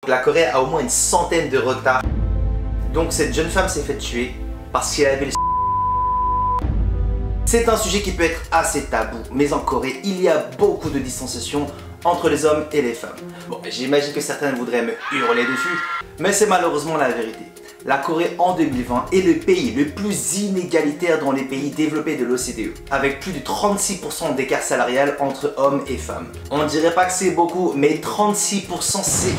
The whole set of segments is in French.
La Corée a au moins une centaine de retards. Donc cette jeune femme s'est fait tuer parce qu'elle avait le... C'est un sujet qui peut être assez tabou, mais en Corée, il y a beaucoup de distanciation entre les hommes et les femmes. Bon, j'imagine que certains voudraient me hurler dessus, mais c'est malheureusement la vérité. La Corée en 2020 est le pays le plus inégalitaire dans les pays développés de l'OCDE, avec plus de 36% d'écart salarial entre hommes et femmes. On ne dirait pas que c'est beaucoup, mais 36% c'est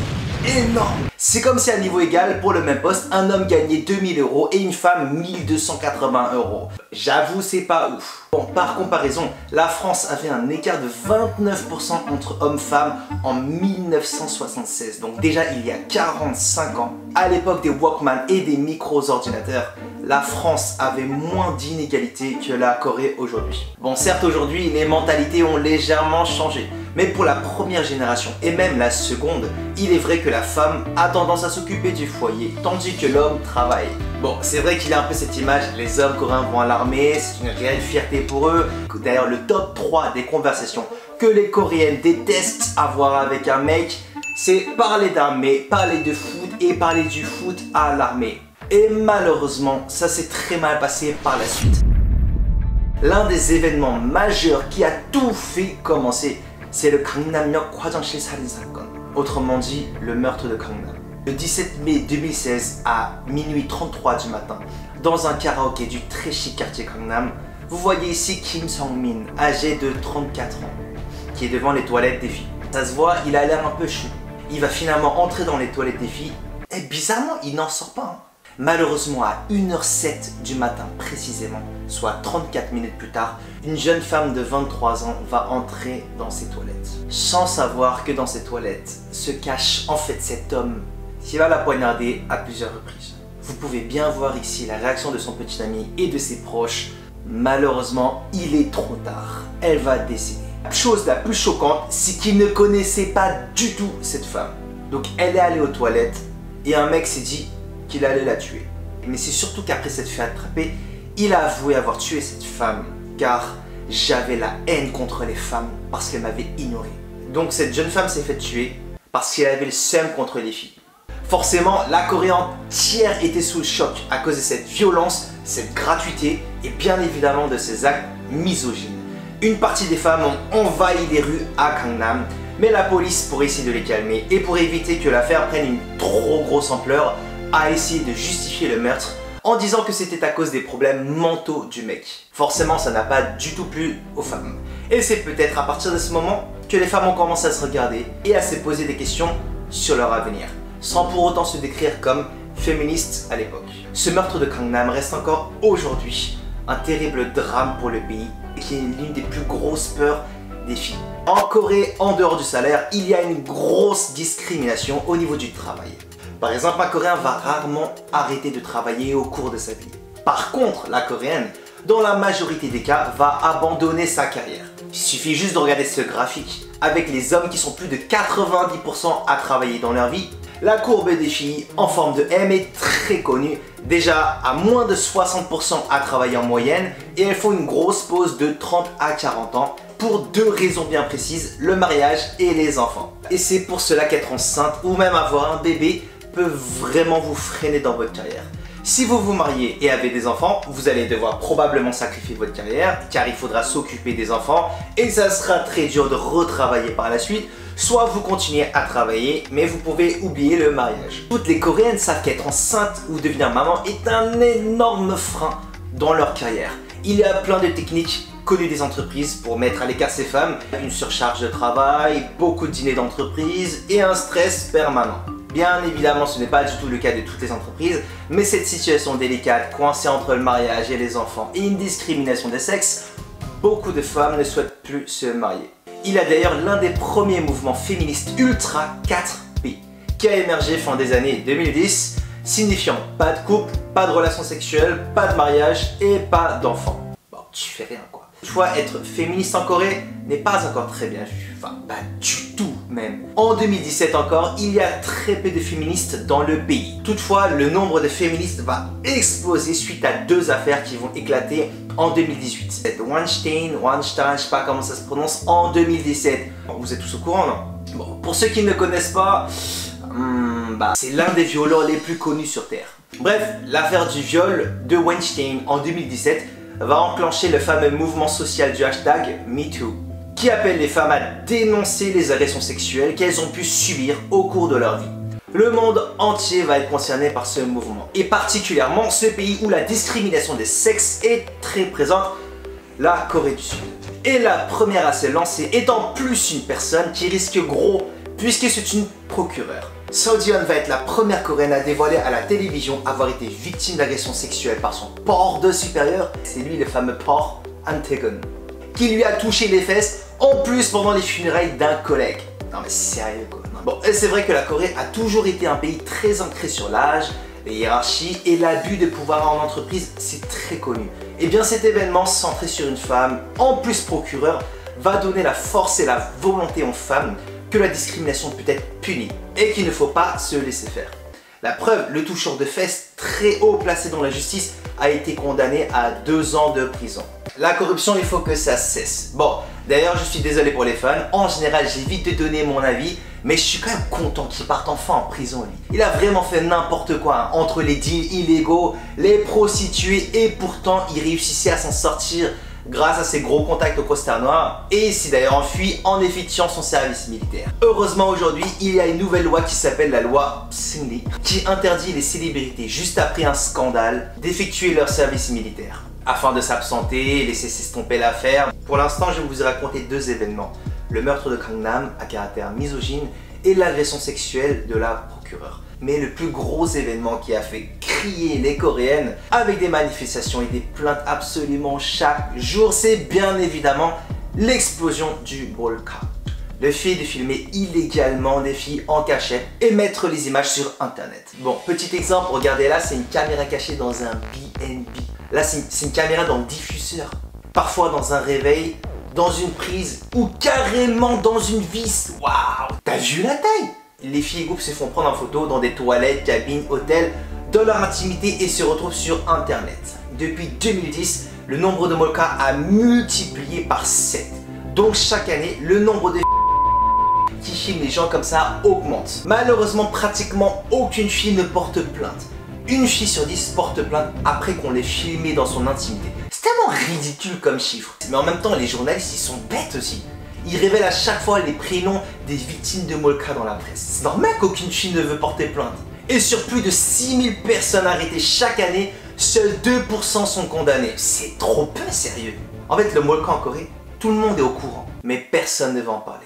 énorme. C'est comme si à niveau égal, pour le même poste, un homme gagnait 2000 € et une femme 1280 €. J'avoue, c'est pas ouf. Bon, par comparaison, la France avait un écart de 29% entre hommes-femmes en 1976. Donc déjà, il y a 45 ans, à l'époque des Walkman et des micro-ordinateurs, la France avait moins d'inégalités que la Corée aujourd'hui. Bon, certes, aujourd'hui, les mentalités ont légèrement changé. Mais pour la première génération et même la seconde, il est vrai que la femme a tendance à s'occuper du foyer, tandis que l'homme travaille. Bon, c'est vrai qu'il y a un peu cette image, les hommes coréens vont à l'armée, c'est une réelle fierté pour eux. D'ailleurs, le top 3 des conversations que les Coréennes détestent avoir avec un mec, c'est parler d'armée, parler de foot et parler du foot à l'armée. Et malheureusement, ça s'est très mal passé par la suite. L'un des événements majeurs qui a tout fait commencer, c'est le Gangnam-yeok 화장실 살인 사건, autrement dit le meurtre de Gangnam. Le 17 mai 2016 à minuit 33 du matin, dans un karaoké du très chic quartier Gangnam, vous voyez ici Kim Sung-min, âgé de 34 ans, qui est devant les toilettes des filles. Ça se voit, il a l'air un peu chou. Il va finalement entrer dans les toilettes des filles et bizarrement, il n'en sort pas. Malheureusement, à 1h07 du matin précisément, soit 34 minutes plus tard, une jeune femme de 23 ans va entrer dans ses toilettes. Sans savoir que dans ses toilettes se cache en fait cet homme qui va la poignarder à plusieurs reprises. Vous pouvez bien voir ici la réaction de son petit ami et de ses proches. Malheureusement, il est trop tard. Elle va décéder. La chose la plus choquante, c'est qu'il ne connaissait pas du tout cette femme. Donc elle est allée aux toilettes et un mec s'est dit qu'il allait la tuer. Mais c'est surtout qu'après s'être fait attraper, il a avoué avoir tué cette femme car j'avais la haine contre les femmes parce qu'elle m'avait ignoré. Donc cette jeune femme s'est fait tuer parce qu'elle avait le seum contre les filles. Forcément, la Corée entière était sous le choc à cause de cette violence, cette gratuité et bien évidemment de ces actes misogynes. Une partie des femmes ont envahi les rues à Gangnam, mais la police, pour essayer de les calmer et pour éviter que l'affaire prenne une trop grosse ampleur, a essayé de justifier le meurtre en disant que c'était à cause des problèmes mentaux du mec. Forcément, ça n'a pas du tout plu aux femmes. Et c'est peut-être à partir de ce moment que les femmes ont commencé à se regarder et à se poser des questions sur leur avenir, sans pour autant se décrire comme féministes à l'époque. Ce meurtre de Gangnam reste encore aujourd'hui un terrible drame pour le pays et qui est l'une des plus grosses peurs des filles. En Corée, en dehors du salaire, il y a une grosse discrimination au niveau du travail. Par exemple, un Coréen va rarement arrêter de travailler au cours de sa vie. Par contre, la Coréenne, dans la majorité des cas, va abandonner sa carrière. Il suffit juste de regarder ce graphique. Avec les hommes qui sont plus de 90% à travailler dans leur vie, la courbe des filles en forme de M est très connue. Déjà à moins de 60% à travailler en moyenne et elles font une grosse pause de 30 à 40 ans pour deux raisons bien précises, le mariage et les enfants. Et c'est pour cela qu'être enceinte ou même avoir un bébé peut vraiment vous freiner dans votre carrière. Si vous vous mariez et avez des enfants, vous allez devoir probablement sacrifier votre carrière car il faudra s'occuper des enfants et ça sera très dur de retravailler par la suite. Soit vous continuez à travailler, mais vous pouvez oublier le mariage. Toutes les Coréennes savent qu'être enceinte ou devenir maman est un énorme frein dans leur carrière. Il y a plein de techniques connues des entreprises pour mettre à l'écart ces femmes. Une surcharge de travail, beaucoup de dîners d'entreprise et un stress permanent. Bien évidemment, ce n'est pas du tout le cas de toutes les entreprises, mais cette situation délicate, coincée entre le mariage et les enfants et une discrimination des sexes, beaucoup de femmes ne souhaitent plus se marier. Il a d'ailleurs l'un des premiers mouvements féministes ultra 4P qui a émergé fin des années 2010, signifiant pas de couple, pas de relations sexuelles, pas de mariage et pas d'enfants. Bon, tu fais rien quoi. Toutefois, être féministe en Corée n'est pas encore très bien vu, enfin pas du tout même. En 2017 encore, il y a très peu de féministes dans le pays. Toutefois, le nombre de féministes va exploser suite à deux affaires qui vont éclater en 2018. C'est Weinstein, je sais pas comment ça se prononce, en 2017. Bon, vous êtes tous au courant, non? Bon, pour ceux qui ne connaissent pas, bah, c'est l'un des violeurs les plus connus sur Terre. Bref, l'affaire du viol de Weinstein en 2017 va enclencher le fameux mouvement social du hashtag MeToo, qui appelle les femmes à dénoncer les agressions sexuelles qu'elles ont pu subir au cours de leur vie. Le monde entier va être concerné par ce mouvement, et particulièrement ce pays où la discrimination des sexes est très présente, la Corée du Sud. Et la première à se lancer est en plus une personne qui risque gros, puisque c'est une procureure. Seo Ji-yeon va être la première coréenne à dévoiler à la télévision avoir été victime d'agression sexuelle par son porc de supérieur. C'est lui le fameux porc Antaegon, qui lui a touché les fesses, en plus pendant les funérailles d'un collègue. Non mais sérieux quoi. Bon, et c'est vrai que la Corée a toujours été un pays très ancré sur l'âge, les hiérarchies et l'abus de pouvoir en entreprise, c'est très connu. Et bien cet événement centré sur une femme, en plus procureure, va donner la force et la volonté aux femmes que la discrimination peut être punie et qu'il ne faut pas se laisser faire. La preuve, le toucheur de fesses très haut placé dans la justice a été condamné à 2 ans de prison. La corruption, il faut que ça cesse. Bon, d'ailleurs, je suis désolé pour les fans. En général, j'évite de donner mon avis, mais je suis quand même content qu'il parte enfin en prison, lui. Il a vraiment fait n'importe quoi, hein, entre les deals illégaux, les prostituées, et pourtant, il réussissait à s'en sortir grâce à ses gros contacts au costard noir, et il s'est d'ailleurs enfui en effectuant son service militaire. Heureusement aujourd'hui, il y a une nouvelle loi qui s'appelle la loi Seung-ri, qui interdit les célébrités, juste après un scandale, d'effectuer leur service militaire, afin de s'absenter et laisser s'estomper l'affaire. Pour l'instant, je vous ai raconté 2 événements, le meurtre de Gangnam à caractère misogyne et l'agression sexuelle de la procureure. Mais le plus gros événement qui a fait crier les Coréennes avec des manifestations et des plaintes absolument chaque jour, c'est bien évidemment l'explosion du molka. Le fait de filmer illégalement des filles en cachette et mettre les images sur internet. Bon, petit exemple, regardez là, c'est une caméra cachée dans un BNB. Là, c'est une caméra dans le diffuseur. Parfois dans un réveil, dans une prise ou carrément dans une vis. Waouh! T'as vu la taille? Les filles et groupes se font prendre en photo dans des toilettes, cabines, hôtels, dans leur intimité et se retrouvent sur internet. Depuis 2010, le nombre de molka a multiplié par 7. Donc chaque année, le nombre de qui filment les gens comme ça augmente. Malheureusement, pratiquement aucune fille ne porte plainte. Une fille sur 10 porte plainte après qu'on l'ait filmé dans son intimité. C'est tellement ridicule comme chiffre. Mais en même temps, les journalistes, ils sont bêtes aussi. Ils révèlent à chaque fois les prénoms des victimes de molka dans la presse. C'est normal qu'aucune fille ne veut porter plainte. Et sur plus de 6000 personnes arrêtées chaque année, seuls 2% sont condamnés. C'est trop peu sérieux. En fait, le molka en Corée, tout le monde est au courant, mais personne ne va en parler.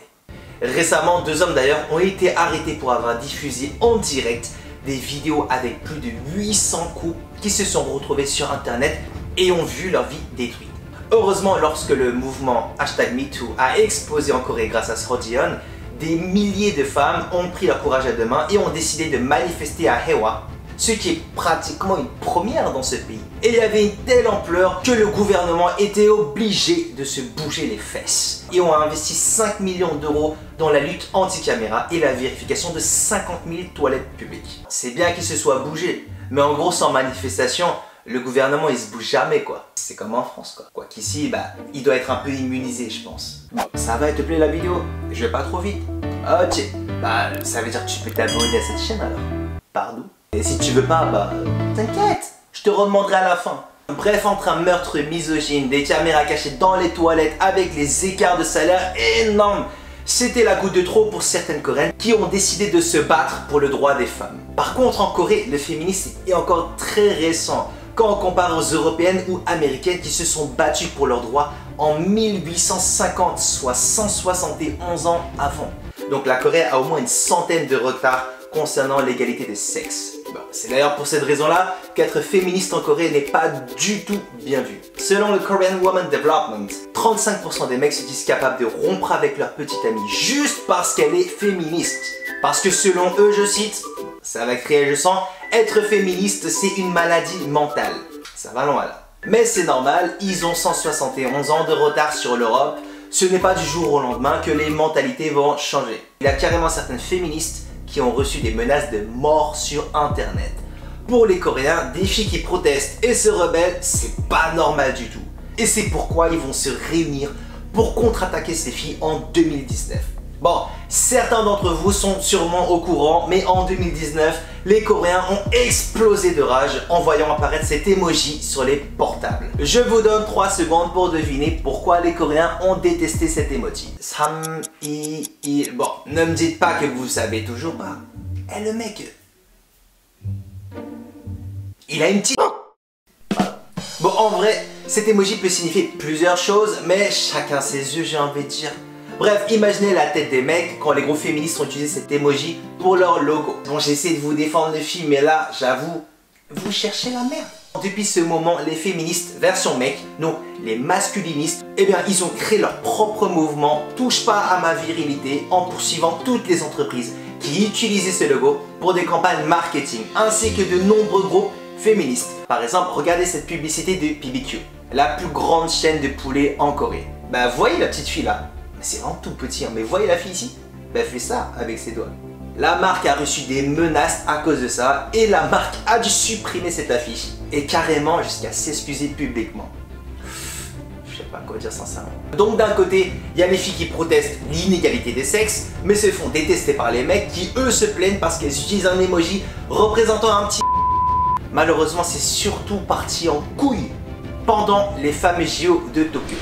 Récemment, 2 hommes d'ailleurs ont été arrêtés pour avoir diffusé en direct des vidéos avec plus de 800 coups qui se sont retrouvés sur internet et ont vu leur vie détruite. Heureusement, lorsque le mouvement #MeToo a explosé en Corée grâce à Seo Ji-yeon, des milliers de femmes ont pris leur courage à 2 mains et ont décidé de manifester à Haewon, ce qui est pratiquement une première dans ce pays. Et il y avait une telle ampleur que le gouvernement était obligé de se bouger les fesses. Et ont investi 5 millions d'euros dans la lutte anti-caméra et la vérification de 50 000 toilettes publiques. C'est bien qu'il se soit bougé, mais en gros sans manifestation, le gouvernement il se bouge jamais quoi. C'est comme en France quoi. Quoi qu'ici, bah, il doit être un peu immunisé je pense. Bon, ça va, te plaît la vidéo? Je vais pas trop vite. Ok, bah ça veut dire que tu peux t'abonner à cette chaîne alors. Pardon? Et si tu veux pas, bah t'inquiète, je te redemanderai à la fin. Bref, entre un meurtre misogyne, des caméras cachées dans les toilettes avec les écarts de salaire énormes, c'était la goutte de trop pour certaines Coréennes qui ont décidé de se battre pour le droit des femmes. Par contre, en Corée, le féminisme est encore très récent quand on compare aux européennes ou américaines qui se sont battues pour leurs droits en 1850, soit 171 ans avant. Donc la Corée a au moins une centaine de retards concernant l'égalité des sexes. Bon, c'est d'ailleurs pour cette raison-là qu'être féministe en Corée n'est pas du tout bien vu. Selon le Korean Women Development, 35% des mecs se disent capables de rompre avec leur petite amie juste parce qu'elle est féministe. Parce que selon eux, je cite, ça va crier je sens, être féministe c'est une maladie mentale. Ça va loin là. Mais c'est normal, ils ont 171 ans de retard sur l'Europe. Ce n'est pas du jour au lendemain que les mentalités vont changer. Il y a carrément certaines féministes qui ont reçu des menaces de mort sur internet. Pour les Coréens, des filles qui protestent et se rebellent, c'est pas normal du tout. Et c'est pourquoi ils vont se réunir pour contre-attaquer ces filles en 2019. Bon, certains d'entre vous sont sûrement au courant, mais en 2019, les Coréens ont explosé de rage en voyant apparaître cet emoji sur les portables. Je vous donne 3 secondes pour deviner pourquoi les Coréens ont détesté cet emoji. 3, 2, 1... Bon, ne me dites pas que vous savez toujours pas. Eh, le mec... Il a une petite... Bon, en vrai, cet emoji peut signifier plusieurs choses, mais chacun ses yeux, j'ai envie de dire. Bref, imaginez la tête des mecs quand les groupes féministes ont utilisé cet emoji pour leur logo. Bon, j'essaie de vous défendre les filles, mais là, j'avoue, vous cherchez la merde. Depuis ce moment, les féministes version mec, non, les masculinistes, eh bien, ils ont créé leur propre mouvement « Touche pas à ma virilité » en poursuivant toutes les entreprises qui utilisaient ce logo pour des campagnes marketing, ainsi que de nombreux groupes féministes. Par exemple, regardez cette publicité de BBQ, la plus grande chaîne de poulet en Corée. Bah, voyez la petite fille là. C'est vraiment tout petit, hein. Mais voyez la fille ici? Bah, elle fait ça avec ses doigts. La marque a reçu des menaces à cause de ça et la marque a dû supprimer cette affiche et carrément jusqu'à s'excuser publiquement. Je sais pas quoi dire sincèrement. Donc d'un côté, il y a les filles qui protestent l'inégalité des sexes, mais se font détester par les mecs qui eux se plaignent parce qu'elles utilisent un emoji représentant un petit... Malheureusement, c'est surtout parti en couille pendant les fameux JO de Tokyo.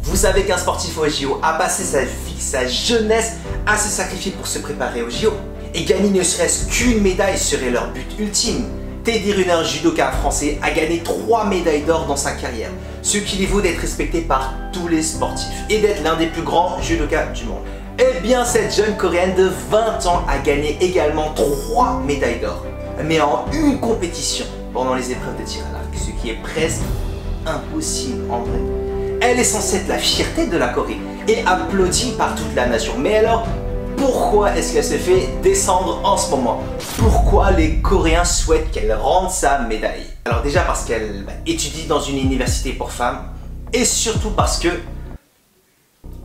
Vous savez qu'un sportif au JO a passé sa vie, sa jeunesse à se sacrifier pour se préparer au JO. Et gagner ne serait-ce qu'une médaille serait leur but ultime. Teddy Riner, judoka français, a gagné 3 médailles d'or dans sa carrière, ce qui lui vaut d'être respecté par tous les sportifs et d'être l'un des plus grands judokas du monde. Eh bien, cette jeune coréenne de 20 ans a gagné également 3 médailles d'or, mais en une compétition pendant les épreuves de tir à l'arc, ce qui est presque impossible en vrai. Elle est censée être la fierté de la Corée et applaudie par toute la nation. Mais alors, pourquoi est-ce qu'elle se fait descendre en ce moment? Pourquoi les Coréens souhaitent qu'elle rende sa médaille? Alors déjà parce qu'elle étudie dans une université pour femmes et surtout parce que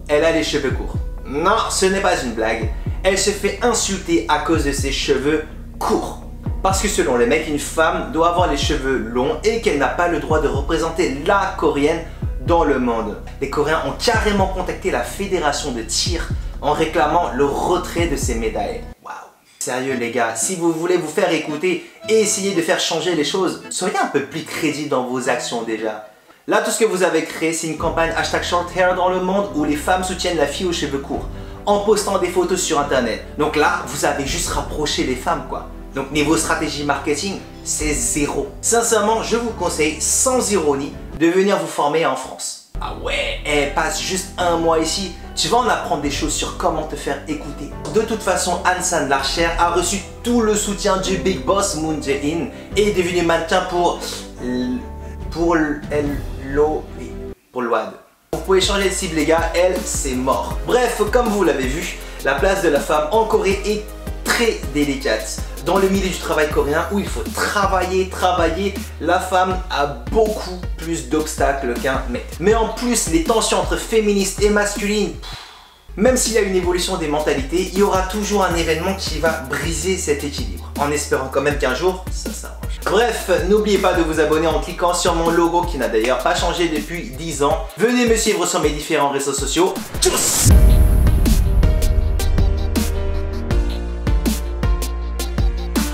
elle a les cheveux courts. Non, ce n'est pas une blague. Elle se fait insulter à cause de ses cheveux courts. Parce que selon les mecs, une femme doit avoir les cheveux longs et qu'elle n'a pas le droit de représenter la Coréenne dans le monde. Les Coréens ont carrément contacté la fédération de tir en réclamant le retrait de ces médailles. Waouh! Sérieux les gars, si vous voulez vous faire écouter et essayer de faire changer les choses, soyez un peu plus crédibles dans vos actions déjà. Là, tout ce que vous avez créé, c'est une campagne #ShortHair dans le monde où les femmes soutiennent la fille aux cheveux courts en postant des photos sur internet. Donc là, vous avez juste rapproché les femmes quoi. Donc niveau stratégie marketing, c'est zéro. Sincèrement, je vous conseille, sans ironie, de venir vous former en France. Ah ouais, passe juste un mois ici, tu vas en apprendre des choses sur comment te faire écouter. De toute façon, Han Larcher a reçu tout le soutien du Big Boss Moon Jae-in et est devenu mannequin pour l'OAD. Vous pouvez changer de cible les gars, elle, c'est mort. Bref, comme vous l'avez vu, la place de la femme en Corée est très délicate. Dans le milieu du travail coréen où il faut travailler, la femme a beaucoup plus d'obstacles qu'un mec. Mais en plus, les tensions entre féministes et masculines, même s'il y a une évolution des mentalités, il y aura toujours un événement qui va briser cet équilibre. En espérant quand même qu'un jour, ça s'arrange. Bref, n'oubliez pas de vous abonner en cliquant sur mon logo qui n'a d'ailleurs pas changé depuis 10 ans. Venez me suivre sur mes différents réseaux sociaux. Tchuss!